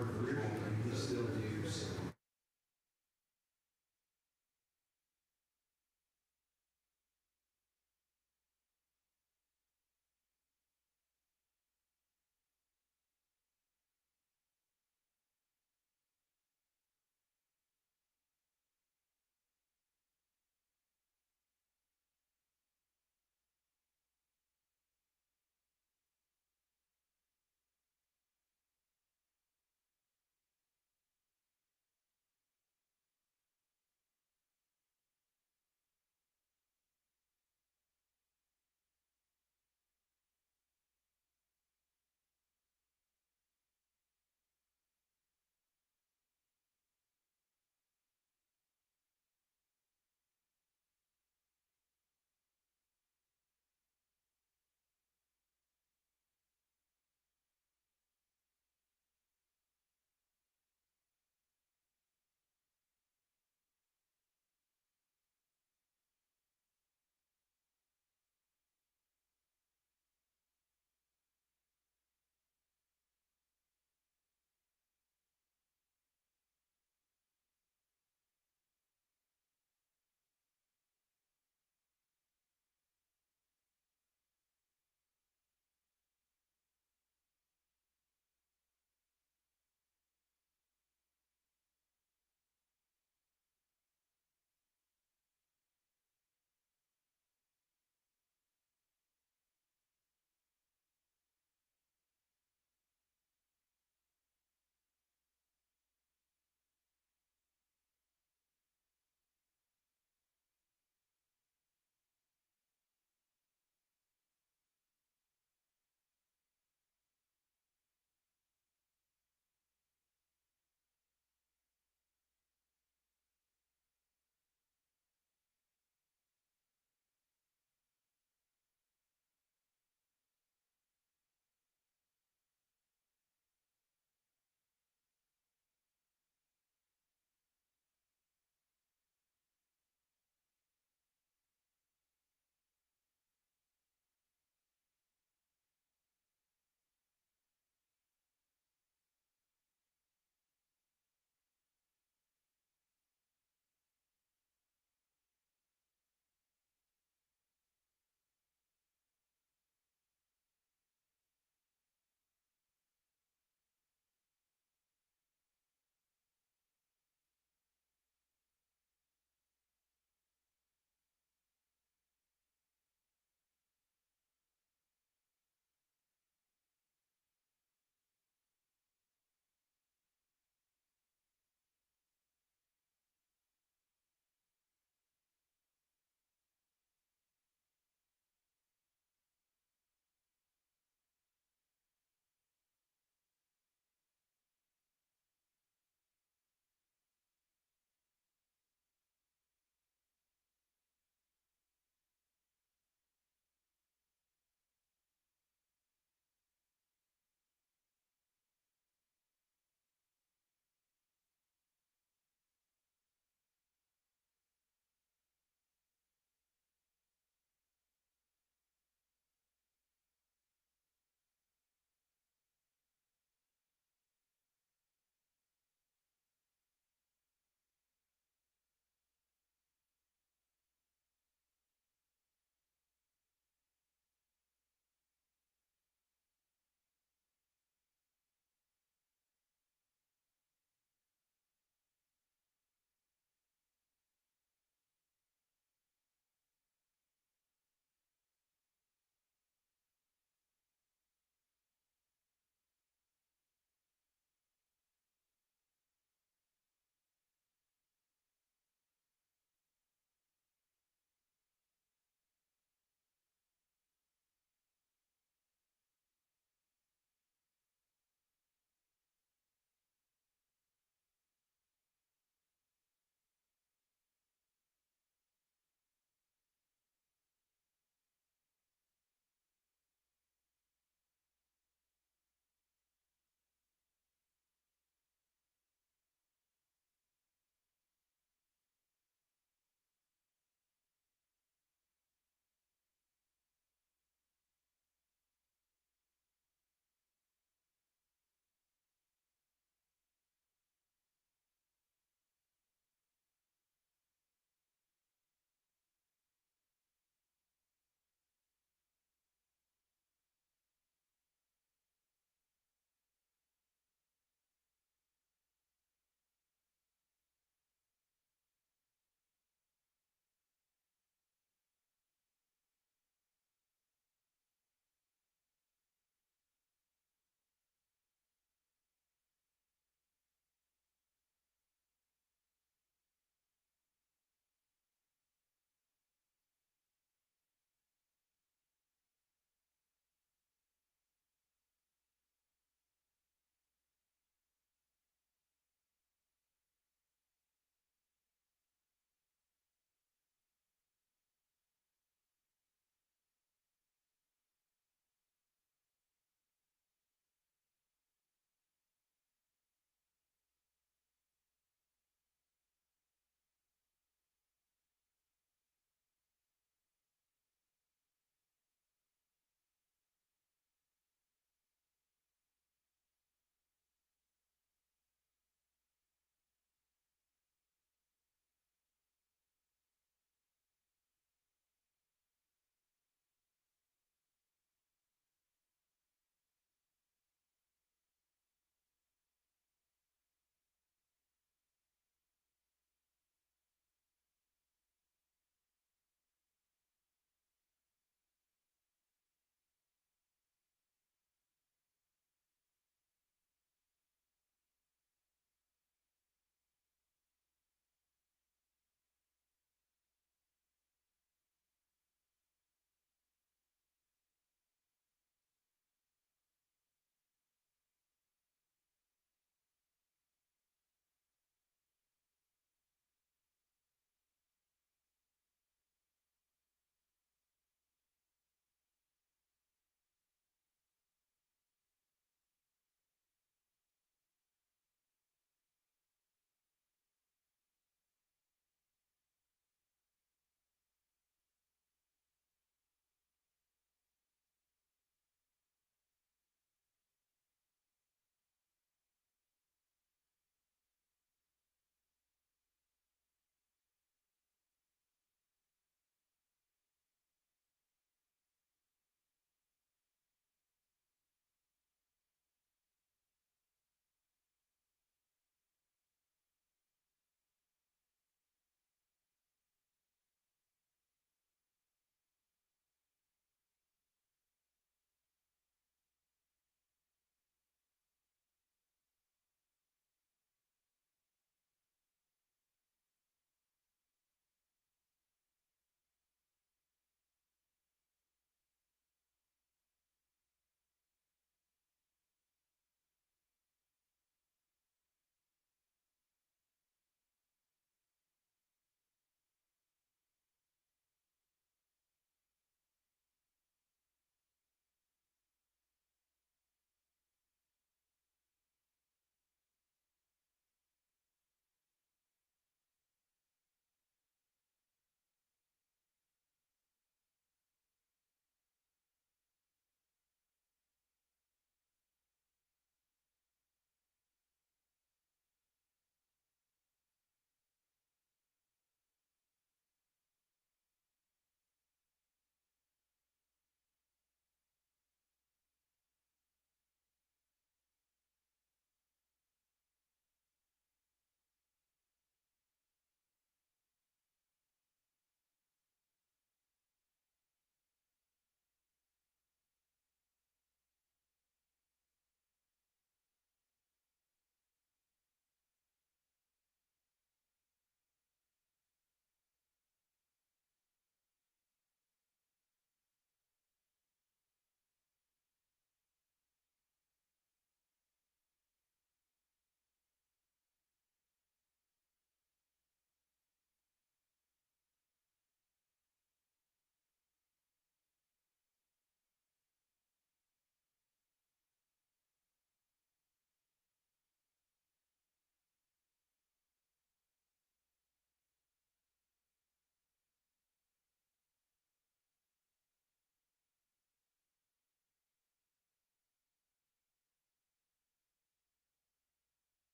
more virtual, and we still do some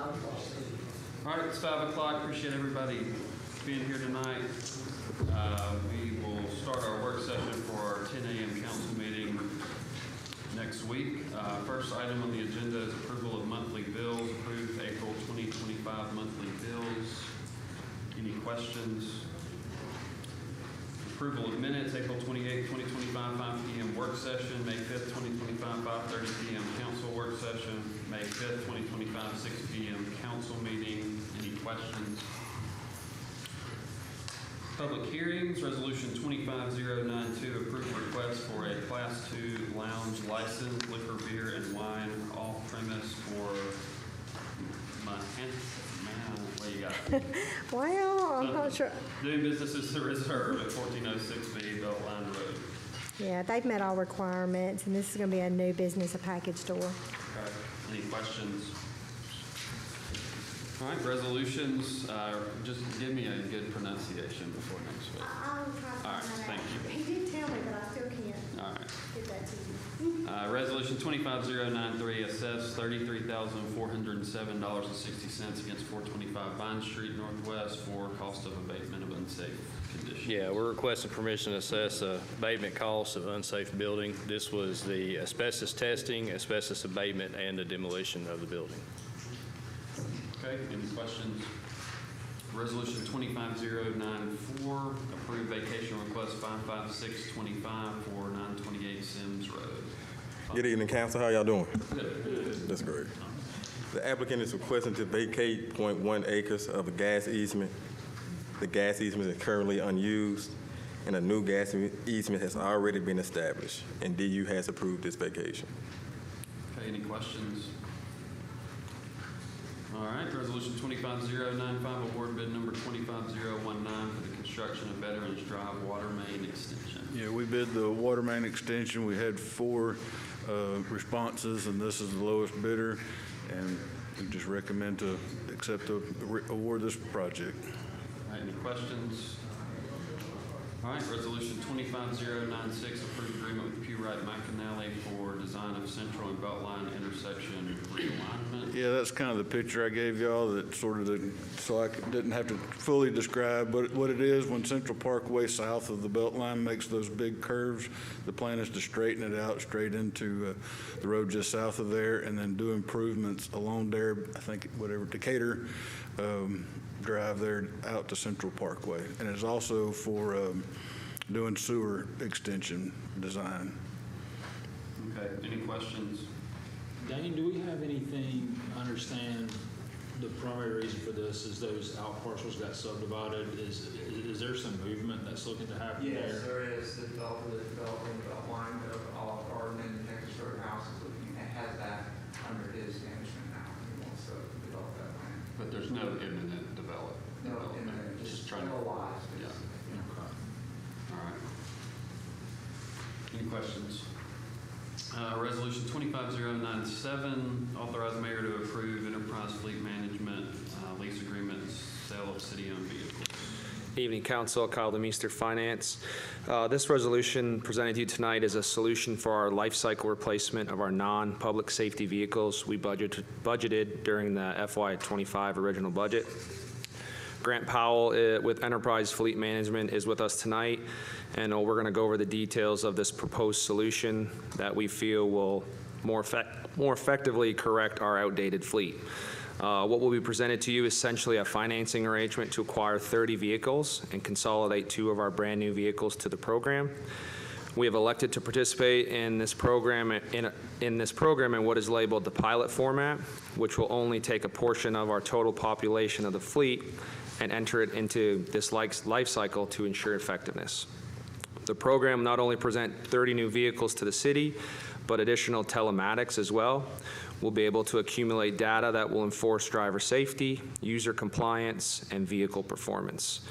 All right, it's 5 o'clock. Appreciate everybody being here tonight. We will start our work session for our 10 a.m. council meeting next week. First item on the agenda is approval of monthly bills. Approved April 2025 monthly bills. Any questions? Approval of minutes, April 28, 2025, 5 p.m. work session, May 5th, 2025, 5:30 p.m. council work session, May 5th, 2025, 6 p.m. council meeting. Any questions? Public hearings, resolution 25092, approve request for a Class 2 lounge license, liquor, beer, and wine off-premise for what you got? Well, I'm not sure. Doing business as the Reserve at 1406B Beltline Road. Yeah, they've met all requirements, and this is going to be a new business, a package store. Okay. Any questions? All right, resolutions. Just give me a good pronunciation before next week. I'll try All right, thank you. He did tell me, but I still can't All right. get that to you. Resolution 25093, assess $33,407.60 against 425 Vine Street Northwest for cost of abatement of unsafe conditions. Yeah, we're requesting permission to assess abatement costs of unsafe building. This was the asbestos testing, asbestos abatement, and the demolition of the building. Okay, any questions? Resolution 25094, approve vacation request 55625 for 928 Sims Road. Good evening, council. How y'all doing? Good. That's great. The applicant is requesting to vacate 0.1 acres of a gas easement. The gas easement is currently unused, and a new gas easement has already been established, and DU has approved this vacation. Okay, any questions? All right, resolution 25095, award bid number 25019 for the construction of Veterans Drive water main extension. Yeah, we bid the water main extension. We had 4 responses, and this is the lowest bidder, and we just recommend to accept the award this project. All right, any questions? All right, resolution 25096, approved agreement with Pewright McAnally for design of Central and Beltline intersection realignment. Yeah, that's kind of the picture I gave y'all, that sort of so I didn't have to fully describe what it is. When Central Parkway south of the Beltline makes those big curves, the plan is to straighten it out straight into the road just south of there, and then do improvements along there, I think, whatever, Decatur Drive there out to Central Parkway. And it's also for doing sewer extension design. Okay, any questions? Dane, do we have anything, understand the primary reason for this is those out parcels got subdivided? Is there some movement that's looking to happen there? Yes, there is. The developing outline of Olive Garden and Texas Roadhouse is looking at, has that under his management now. He wants to develop that land. But there's no imminent development. Just trying to. Alive. Yeah. Okay. All right. Any questions? Resolution 25097, authorize mayor to approve enterprise fleet management lease agreement and sale of city-owned vehicles. Evening, Council. Kyle DeMeester, Finance. This resolution presented to you tonight is a solution for our life cycle replacement of our non-public safety vehicles we budgeted during the FY25 original budget. Grant Powell with Enterprise Fleet Management is with us tonight, and we're going to go over the details of this proposed solution that we feel will more effectively correct our outdated fleet. What will be presented to you is essentially a financing arrangement to acquire 30 vehicles and consolidate 2 of our brand new vehicles to the program. We have elected to participate in this program in what is labeled the pilot format, which will only take a portion of our total population of the fleet and enter it into this life cycle to ensure effectiveness. The program not only present 30 new vehicles to the city, but additional telematics as well. We'll be able to accumulate data that will enforce driver safety, user compliance, and vehicle performance.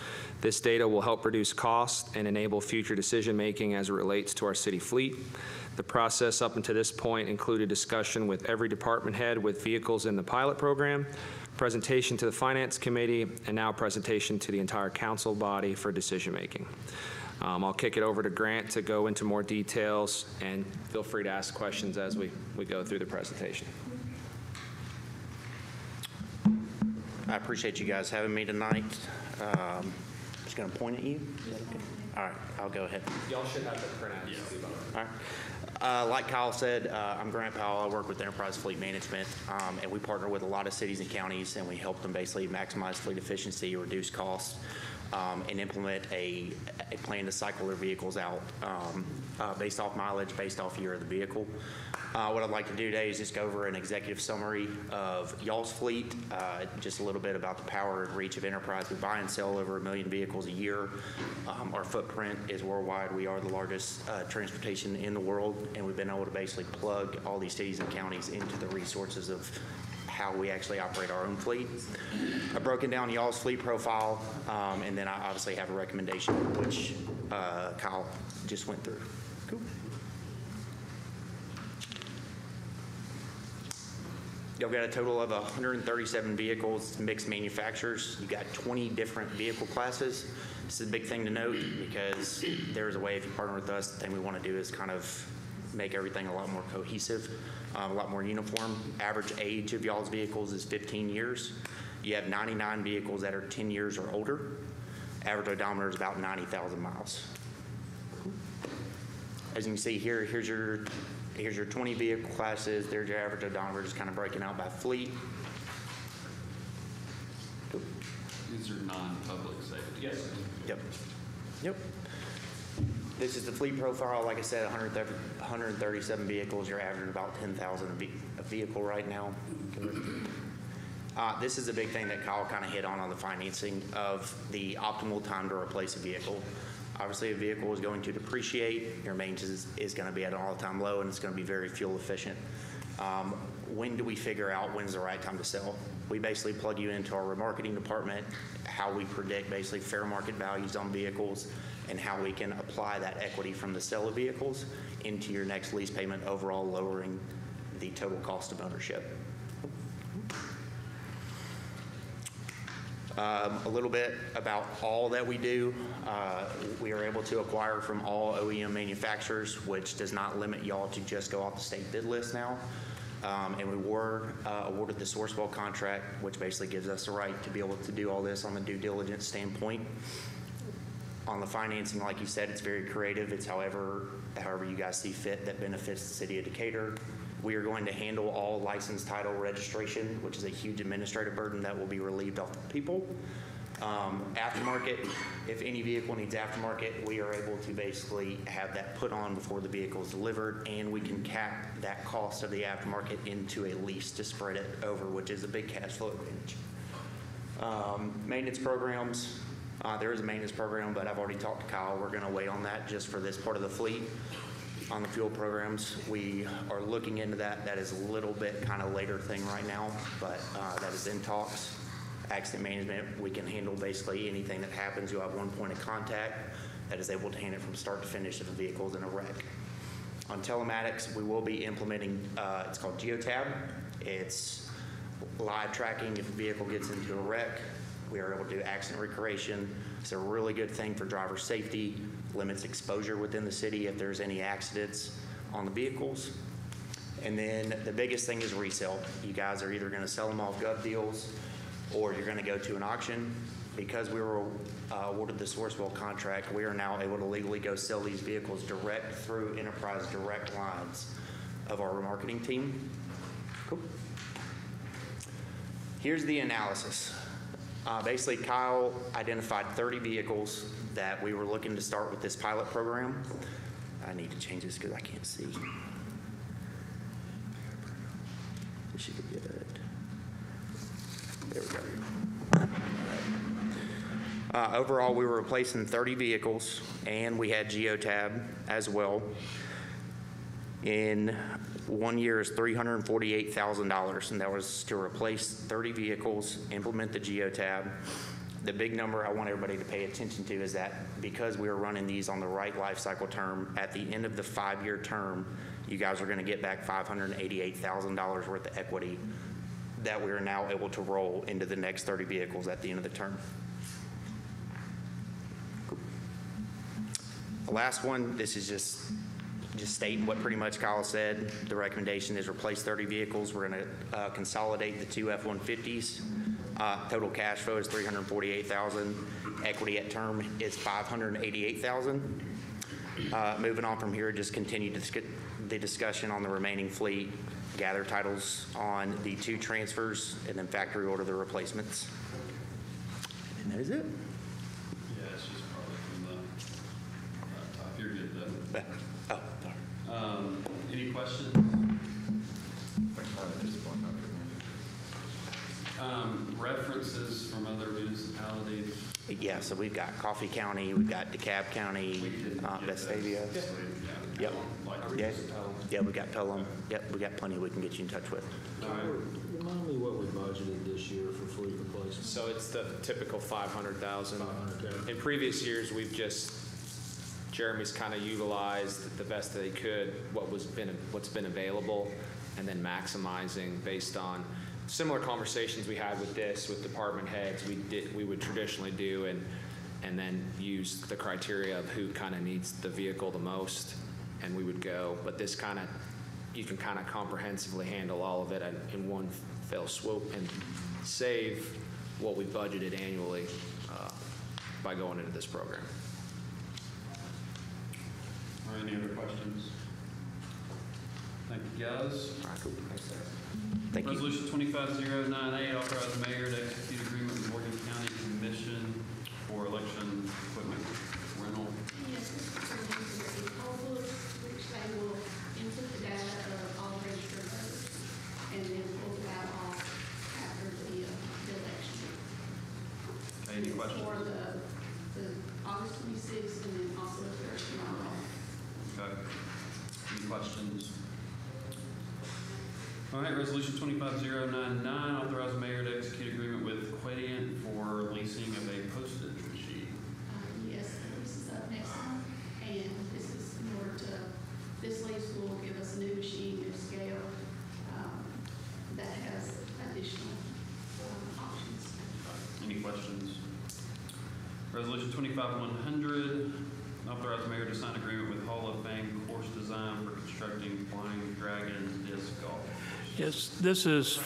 This data will help reduce costs and enable future decision-making as it relates to our city fleet. The process up until this point included discussion with every department head with vehicles in the pilot program, presentation to the Finance Committee, and now presentation to the entire council body for decision-making. I'll kick it over to Grant to go into more details, and feel free to ask questions as we go through the presentation. I appreciate you guys having me tonight. Just going to point at you. Is that okay? All right, I'll go ahead. Y'all should have the printout. All right. Like Kyle said, I'm Grant Powell. I work with Enterprise Fleet Management, and we partner with a lot of cities and counties, and we help them basically maximize fleet efficiency, reduce costs, and implement a plan to cycle their vehicles out based off mileage, based off year of the vehicle. What I'd like to do today is just go over an executive summary of y'all's fleet, just a little bit about the power and reach of Enterprise. We buy and sell over 1 million vehicles a year. Our footprint is worldwide. We are the largest transportation in the world, and we've been able to basically plug all these cities and counties into the resources of how we actually operate our own fleet. I've broken down y'all's fleet profile, and then I obviously have a recommendation, which Kyle just went through. Cool. Y'all got a total of 137 vehicles, mixed manufacturers. You got 20 different vehicle classes. This is a big thing to note because there's a way, if you partner with us, the thing we want to do is kind of make everything a lot more cohesive, a lot more uniform. Average age of y'all's vehicles is 15 years. You have 99 vehicles that are 10 years or older. Average odometer is about 90,000 miles. As you can see here, here's your 20 vehicle classes. There's your average odometer, just kind of breaking out by fleet. These are non-public safety. Yes. Yep. This is the fleet profile. Like I said, 137 vehicles. You're averaging about 10,000 a vehicle right now. This is a big thing that Kyle kind of hit on the financing of the optimal time to replace a vehicle. Obviously, a vehicle is going to depreciate. Your maintenance is going to be at an all-time low, and it's going to be very fuel efficient. When do we figure out when's the right time to sell? We basically plug you into our remarketing department, how we predict basically fair market values on vehicles, and how we can apply that equity from the sale of vehicles into your next lease payment, overall lowering the total cost of ownership. A little bit about all that we do. We are able to acquire from all OEM manufacturers, which does not limit y'all to just go off the state bid list now. And we were awarded the Sourcewell contract, which basically gives us the right to be able to do all this on the due diligence standpoint. On the financing, like you said, it's very creative. It's however you guys see fit that benefits the city of Decatur. We are going to handle all license, title, registration, which is a huge administrative burden that will be relieved off the people. Aftermarket, if any vehicle needs aftermarket, we are able to basically have that put on before the vehicle is delivered, and we can cap that cost of the aftermarket into a lease to spread it over, which is a big cash flow advantage. Maintenance programs, there is a maintenance program, but I've already talked to Kyle. We're going to wait on that just for this part of the fleet. On the fuel programs, we are looking into that. That is a little bit kind of later thing right now, but that is in talks. Accident management, we can handle basically anything that happens. You'll have one point of contact that is able to handle it from start to finish if the vehicle is in a wreck. On telematics, we will be implementing, it's called Geotab. It's live tracking if a vehicle gets into a wreck. We are able to do accident recreation. It's a really good thing for driver safety, limits exposure within the city if there's any accidents on the vehicles. And then the biggest thing is resale. You guys are either going to sell them off gov deals or you're going to go to an auction. Because we were awarded the Sourcewell contract, we are now able to legally go sell these vehicles direct through Enterprise direct lines of our remarketing team. Cool. Here's the analysis. Basically, Kyle identified 30 vehicles that we were looking to start with this pilot program. I need to change this because I can't see. This should be good. There we go. Overall, we were replacing 30 vehicles, and we had Geotab as well. In 1 year is $348,000, and that was to replace 30 vehicles, implement the Geotab. The big number I want everybody to pay attention to is that because we are running these on the right life cycle term, at the end of the 5-year term, you guys are going to get back $588,000 worth of equity that we are now able to roll into the next 30 vehicles at the end of the term. The last one, this is just stating what pretty much Kyle said. The recommendation is replace 30 vehicles. We're going to consolidate the 2 F-150s Total cash flow is $348,000. Equity at term is $588,000. Moving on from here, just continue the discussion on the remaining fleet, gather titles on the 2 transfers, and then factory order the replacements. And that is it. Yeah, it's just probably from the top. You're good, though. Oh, sorry. Any questions? References from other municipalities? Yeah, so we've got Coffee County, we've got DeKalb County, Vestavia. Yep. Yeah, we got Pelham. Yep, we got plenty we can get you in touch with. Remind me what we budgeted this year for fleet replacement. So it's the typical 500,000. 500K. In previous years, Jeremy's kind of utilized the best that he could what's been available, and then maximizing based on similar conversations we had with department heads. We would traditionally do and then use the criteria of who kind of needs the vehicle the most, and we would go. But this you can kind of comprehensively handle all of it in one fell swoop and save what we budgeted annually by going into this program. All right, any other questions? Thank you, guys. All right, cool. Thanks, sir. Thank you. Resolution 25098, authorize the mayor to execute agreement with Morgan County Commission for election equipment rental. Yes, this is for the poll books, which they will input the data of all registered voters and then pull it out all after the election. Okay, any questions? For the August 26th and then also the first tomorrow. Okay. Any questions? All right, resolution 25099, authorize the mayor to execute agreement with Quadient for leasing of a postage machine. Yes, this is up next month, and this is in order to, this lease will give us a new machine, new scale, that has additional options. Any questions? Resolution 25100, authorize the mayor to sign agreement with Hall of Fame Course Design for constructing Flying Dragon disc golf. Yes, this is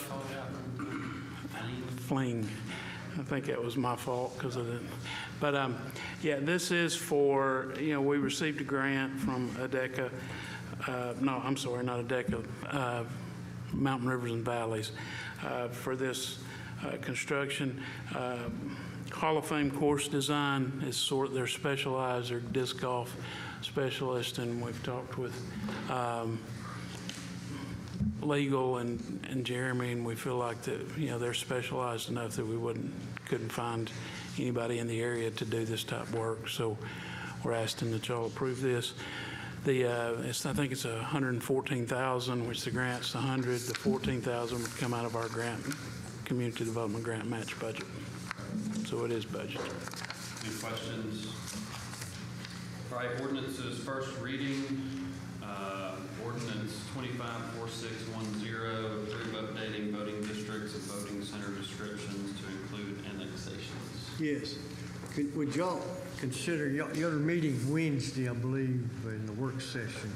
Fling. I think that was my fault because of it. But yeah, this is for, we received a grant from ADECA. No, I'm sorry, not ADECA, Mountain Rivers and Valleys for this construction. Hall of Fame Course Design is they're specialized, they're disc golf specialists, and we've talked with Legal and Jeremy, and we feel like that they're specialized enough that we couldn't find anybody in the area to do this type of work. So we're asking that y'all approve this. I think it's $114,000, which the grant's $100. The $14,000 would come out of our community development grant match budget. So it is budgeted. Any questions? All right, ordinances, first reading. Ordinance 254610, approve updating voting districts and voting center descriptions to include annexations. Yes. Would y'all consider, your meeting Wednesday, I believe, in the work session.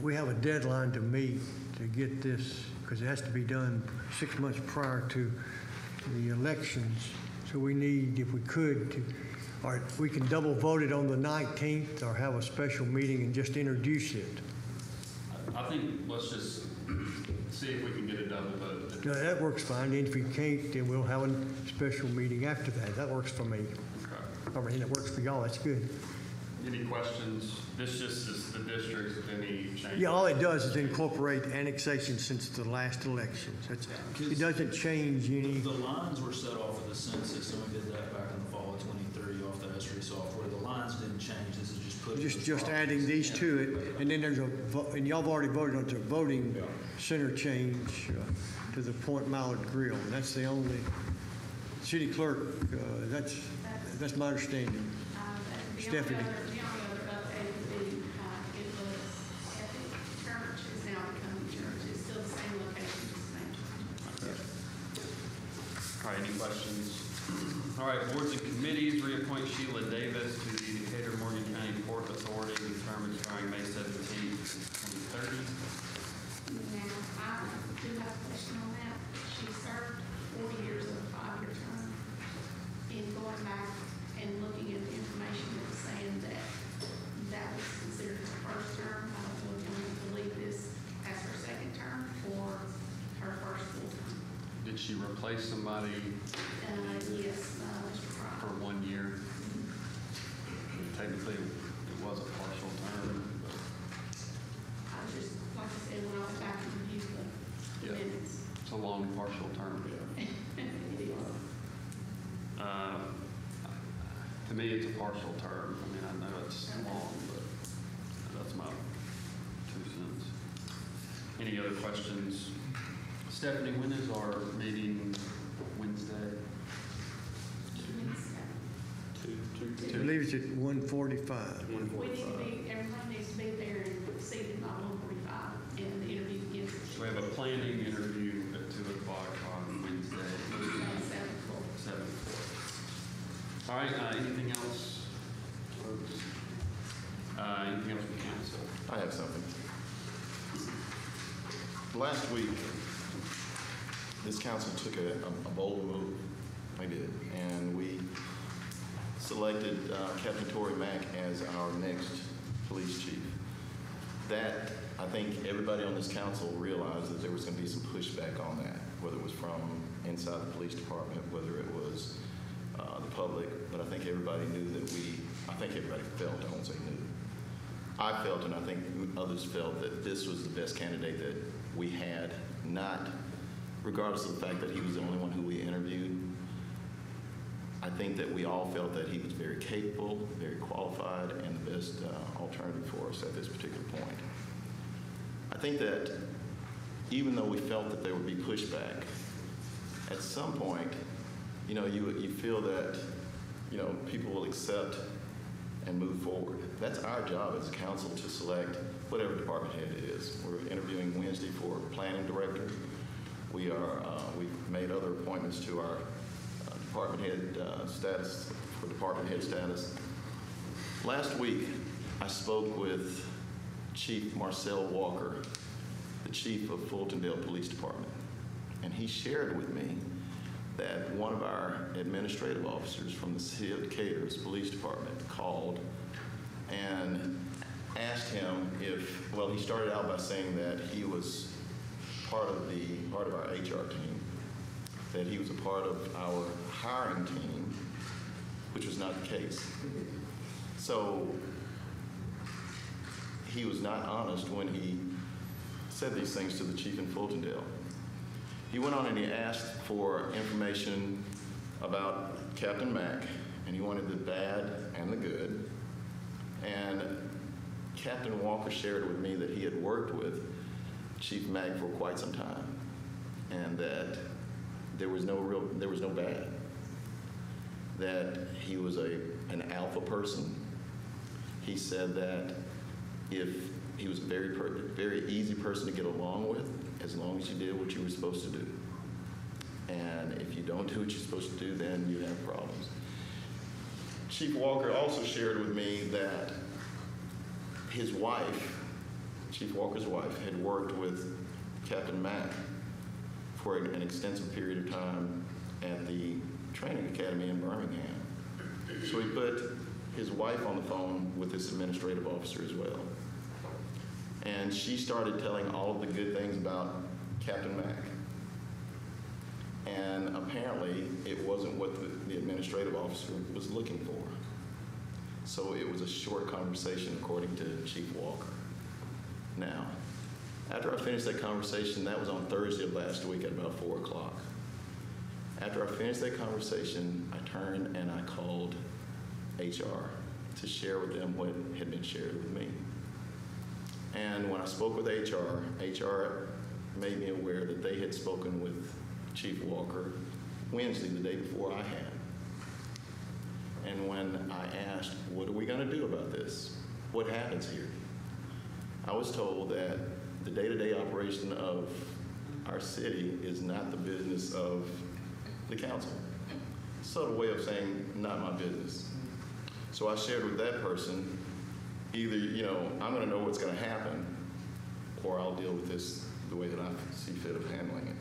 We have a deadline to meet to get this, because it has to be done 6 months prior to the elections. So we need, if we could, or we can double vote it on the 19th or have a special meeting and just introduce it. I think let's just see if we can get a double vote. No, that works fine. And if we can't, then we'll have a special meeting after that. That works for me. Okay. I mean, it works for y'all. That's good. Any questions? This just is the districts with any changes. Yeah, all it does is incorporate annexation since the last elections. It doesn't change any. The lines were set off of the census, and we did that back in the fall of 23 off the ESRI software. The lines didn't change. This is just putting Just adding these to it, and then there's and y'all have already voted on the voting center change to the Point Mallard Grill. And that's the only city clerk. That's my understanding. Stephanie. The only other update would be it was Epic Church is now becoming church. It's still the same location, the same church. All right, any questions? All right, boards and committees, reappoint Sheila Davis to the Decatur Morgan County Port Authority, term expiring May 17th, 2030. Now, I do have a question on that. She served 4 years of Did she replace somebody Yes, Mr. for Pryor. 1 year? Technically, it was a partial term, but I was just, like I said, when I went back and reviewed the Yeah. minutes. it's a long partial term. It is. To me, it's a partial term. I mean, I know it's long, but that's my 2 cents. Any other questions? Stephanie, when is our meeting Wednesday? I believe it's at 1:45. We need to be, everybody needs to be there and seated by 1:45 and the interview begins We have a planning interview at 2 o'clock on Wednesday, at 7:00. 7. All right, anything else, folks? Anything else from council? I have something. Last week, this council took a bold move. They did. And we selected Captain Tory Mack as our next police chief. That, I think everybody on this council realized that there was going to be some pushback on that, whether it was from inside the police department, whether it was the public, but I think everybody knew that I think everybody felt, I won't say knew. I felt, and I think others felt, that this was the best candidate that we had, not regardless of the fact that he was the only one who we interviewed. I think that we all felt that he was very capable, very qualified, and the best alternative for us at this particular point. I think that even though we felt that there would be pushback, at some point, you feel that, people will accept and move forward. That's our job as a council to select whatever department head it is. We're interviewing Wednesday for planning director. We've made other appointments to our department head status. Last week, I spoke with Chief Marcel Walker, the chief of Fultondale Police Department, and he shared with me that one of our administrative officers from the city of Decatur's police department called and asked him he started out by saying that he was part of our HR team, that he was a part of our hiring team, which was not the case. So he was not honest when he said these things to the chief in Fultondale. He went on and he asked for information about Captain Mack, and he wanted the bad and the good. And Captain Walker shared with me that he had worked with Chief Mack for quite some time, and that there was no bad. That he was an alpha person. He said that he was a very easy person to get along with, as long as you did what you were supposed to do. And if you don't do what you're supposed to do, then you have problems. Chief Walker also shared with me that his wife, Chief Walker's wife, had worked with Captain Mack for an extensive period of time at the training academy in Birmingham. So he put his wife on the phone with this administrative officer as well. And she started telling all of the good things about Captain Mack. And apparently, it wasn't what the administrative officer was looking for. So it was a short conversation, according to Chief Walker. Now, after I finished that conversation, that was on Thursday of last week at about 4 o'clock. After I finished that conversation, I turned and I called HR to share with them what had been shared with me. And when I spoke with HR made me aware that they had spoken with Chief Walker Wednesday, the day before I had. And when I asked, what are we going to do about this? What happens here? I was told that the day-to-day operation of our city is not the business of the council. Subtle way of saying, not my business. So I shared with that person, either, I'm going to know what's going to happen, or I'll deal with this the way that I see fit of handling it.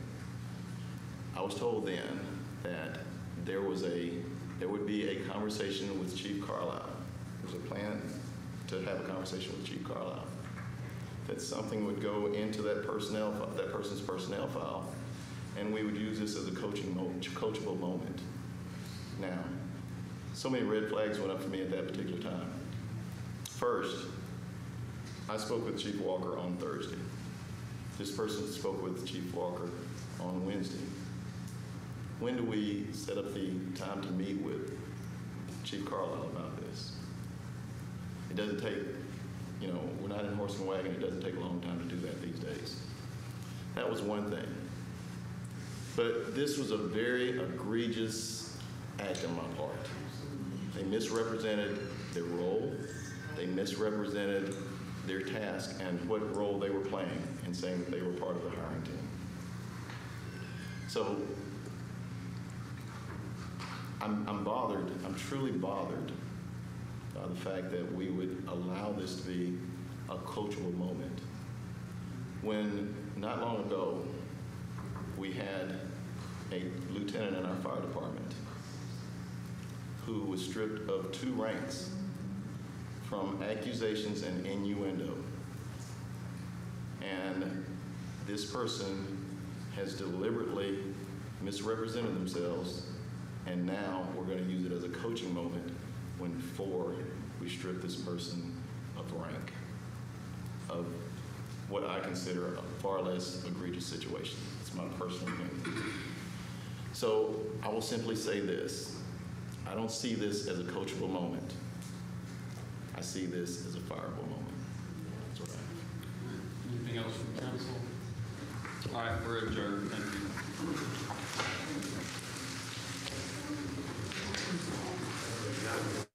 I was told then that there would be a conversation with Chief Carlisle. There was a plan to have a conversation with Chief Carlisle. That something would go into that person's personnel file, and we would use this as a coachable moment. Now, so many red flags went up for me at that particular time. First, I spoke with Chief Walker on Thursday. This person spoke with Chief Walker on Wednesday. When do we set up the time to meet with Chief Carlisle about this? It doesn't take, we're not in horse and wagon. It doesn't take a long time to do that these days. That was one thing. But this was a very egregious act on my part. They misrepresented their role. They misrepresented their task and what role they were playing in saying that they were part of the hiring team. So I'm bothered, I'm truly bothered by the fact that we would allow this to be a coachable moment. When not long ago, we had a lieutenant in our fire department who was stripped of 2 ranks from accusations and innuendo. And this person has deliberately misrepresented themselves, and now we're going to use it as a coaching moment before we strip this person of rank of what I consider a far less egregious situation. It's my personal opinion. So I will simply say this. I don't see this as a coachable moment. I see this as a fireable moment. That's what I have. Anything else from council? All right, we're adjourned. Thank you.